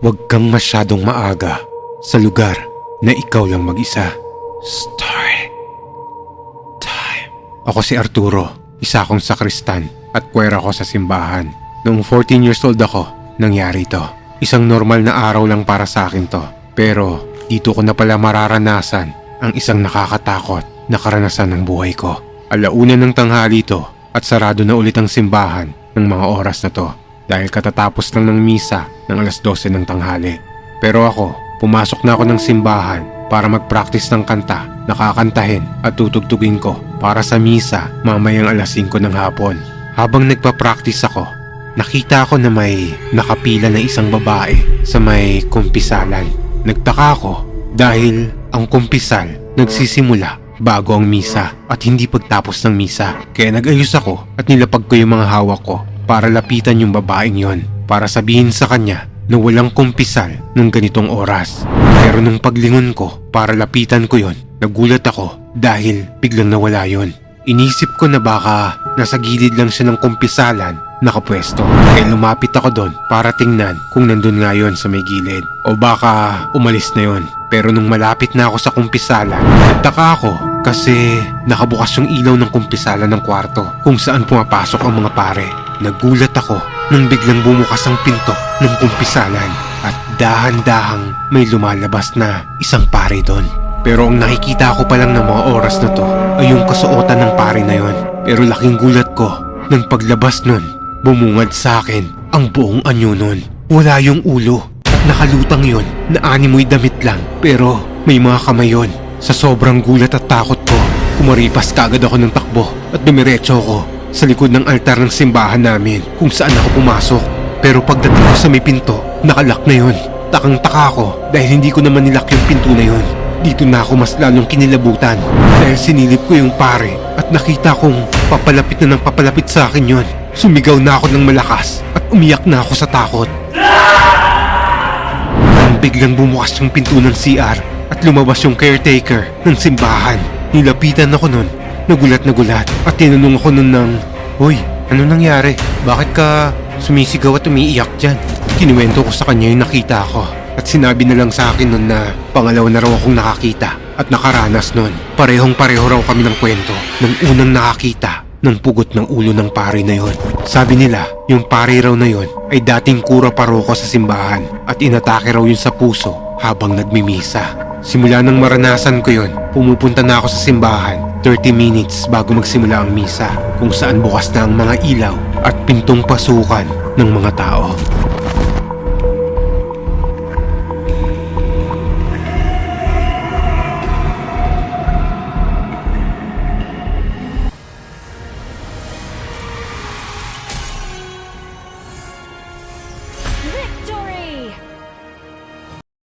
Huwag kang masyadong maaga sa lugar na ikaw lang mag-isa. Story time. Ako si Arturo, isa akong sakristan at kwera ko sa simbahan. Noong 14 years old ako, nangyari to. Isang normal na araw lang para sa akin to. Pero dito ko na pala mararanasan ang isang nakakatakot na karanasan ng buhay ko. Alauna ng tanghali to at sarado na ulit ang simbahan ng mga oras na to dahil katatapos lang ng misa ng alas 12 ng tanghali. Pero ako, pumasok na ako ng simbahan para mag-practice ng kanta na kakantahin at tutugtugin ko para sa misa mamayang alas 5 ng hapon. Habang nagpa-practice ako, nakita ko na may nakapila na isang babae sa may kumpisalan. Nagtaka ako dahil ang kumpisal nagsisimula bago ang misa at hindi pagtapos ng misa. Kaya nag-ayos ako at nilapag ko yung mga hawak ko para lapitan yung babaeng yon para sabihin sa kanya na walang kumpisal ng ganitong oras. Pero nung paglingon ko para lapitan ko yon, nagulat ako dahil biglang nawala yon. Inisip ko na baka nasa gilid lang siya ng kumpisalan nakapwesto. Kaya lumapit ako doon para tingnan kung nandun nga yon sa may gilid o baka umalis na yon. Pero nung malapit na ako sa kumpisalan, nagtaka ako kasi nakabukas yung ilaw ng kumpisalan ng kwarto kung saan pumapasok ang mga pare. Nagulat ako nang biglang bumukas ang pinto ng kumpisalan at dahan-dahang may lumalabas na isang pare doon. Pero ang nakikita ko pa lang ng mga oras na to ay yung kasuotan ng pare na yon. Pero laking gulat ko nang paglabas nun, bumungad sa akin ang buong anyo nun. Wala yung ulo at nakalutang yon na animoy damit lang pero may mga kamay yon. Sa sobrang gulat at takot ko, kumaripas kagad ako ng takbo at dumiretso ako sa likod ng altar ng simbahan namin kung saan ako pumasok. Pero pagdating ko sa may pinto, nakalak na yon. Takang-taka ako dahil hindi ko naman nilak yung pinto na yon. Dito na ako mas lalong kinilabutan dahil sinilip ko yung pare at nakita kong papalapit na ng papalapit sa akin yon. Sumigaw na ako ng malakas at umiyak na ako sa takot. Nang biglang bumukas yung pinto ng CR at lumabas yung caretaker ng simbahan. Nilapitan ako nun, nagulat at tinanong ako nun ng, "Hoy, ano nangyari? Bakit ka sumisigaw at umiiyak dyan?" Kinuwento ko sa kanya yung nakita ko. At sinabi na lang sa akin nun na pangalawa na raw akong nakakita at nakaranas nun. Parehong-pareho raw kami ng kwento ng unang nakakita ng pugot ng ulo ng pare na yon. Sabi nila, yung pare raw na yon ay dating kura paroko sa simbahan at inatake raw yun sa puso habang nagmimisa. Simula nang maranasan ko yon, pumupunta na ako sa simbahan 30 minutes bago magsimula ang misa kung saan bukas na ang mga ilaw at pintong pasukan ng mga tao.